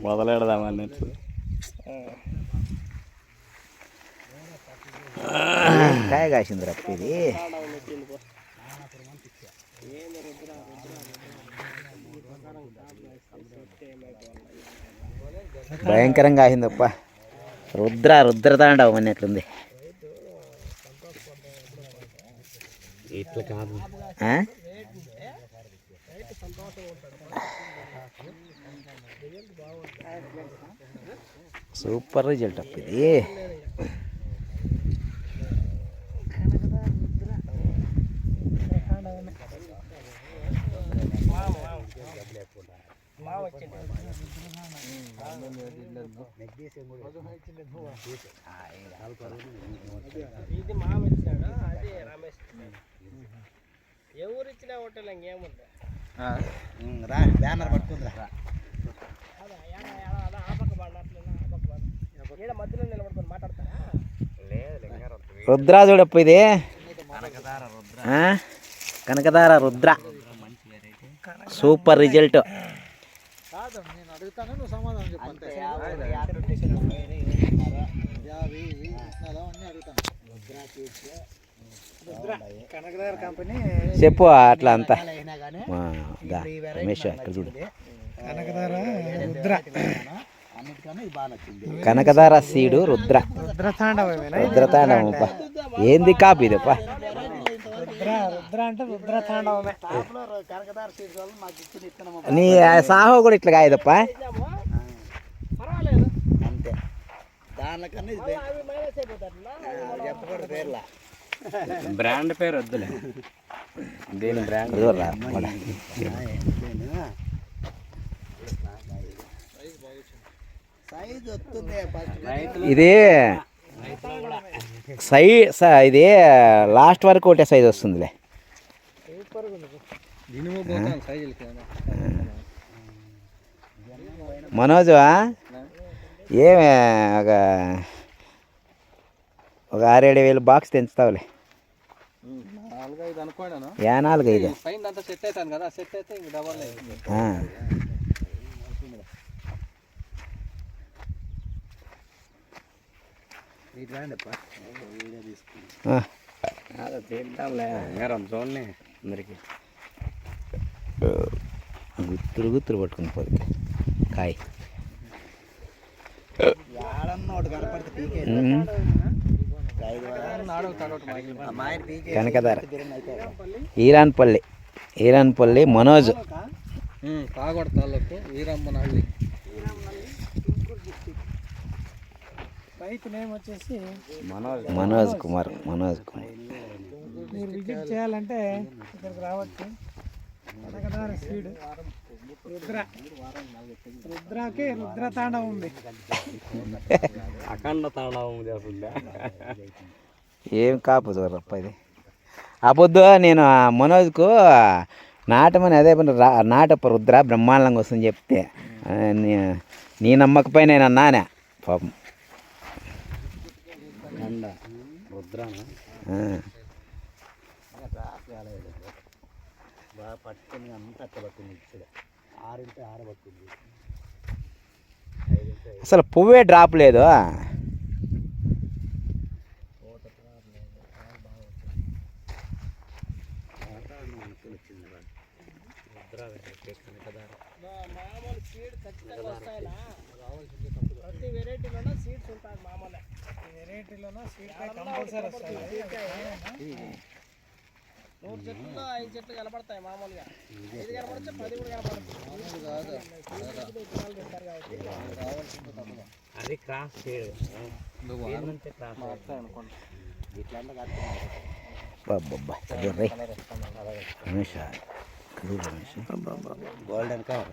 మొదలెడదామా అన్నట్టు. కాయ కాసింది రప్ప ఇది. భయంకరంగా కాసిందప్ప. రుద్రతాండవం అన్నట్లుంది. ఇట్లా కాదు, సూపర్ రిజల్ట్ అప్ప ఇది. ఇది మామ ఇచ్చినాడు, అది రమేష్. ఎవరు ఇచ్చినా హోటల్ ఇంకేముంది రా బ్యానర్ పట్టుకుందిరా. మధ్యలో నిలబడుకొని మాట్లాడతారా? రుద్ర చూడప్ప ఇది. Kanakadhara Rudra super result. చెప్పు అట్లా అంతా. రమేష్ ఇక్కడ చూడు. కనకదార సీడు రుద్రతాండవం. ఏంది కాపీ ఇదప్ప. నీ సాహో కూడా ఇట్లా కాయదప్ప. అంతే, బ్రాండ్ పేరు వద్దులే. దేని బ్రాండ్ ఇది ఇది లాస్ట్ వరకు ఒకటే సైజ్ వస్తుందిలే. మనోజు ఏమే ఒక 6-7 బాక్స్ తెంచుతావులే. 4-5 తీద్దాంలే చూడండి అందరికి. గుత్తులు పట్టుకుని పోదు కాయ. కనకదార ఈరాన్పల్లి మనోజ్. మనోజ్ కుమార్. మీరు విజిట్ చేయాలంటే ఇక్కడికి రావచ్చు. కనకదార సీడ్ రుద్రకి రుద్రతాండవం ఉంది. అఖండ తాండవం చేస్తుందా? ఏం కాపు చూడరప్ప ఇది. ఆ పొద్దు నేను మనోజ్కు నాటమని అదే పని నాటప్ప రుద్ర బ్రహ్మాండంగా వస్తుందని చెప్తే నీ నమ్మకపోయి నేను అన్నానే పాపం. అసలు పువ్వే డ్రాప్ లేదు. ప్రతి వెరైటీలోనూ సీడ్స్ ఉంటాయి. మామూలు వెరైటీలోనూ సీడ్ కంపల్సరీ వస్తాయి. 100 చెట్లు 5 చెట్లు కనపడతాయి మామూలుగా. 5 కనపడచ్చు, 10 కూడా కనపడచ్చు. అది క్రాస్ చేయడం గోల్డెన్ కవర్.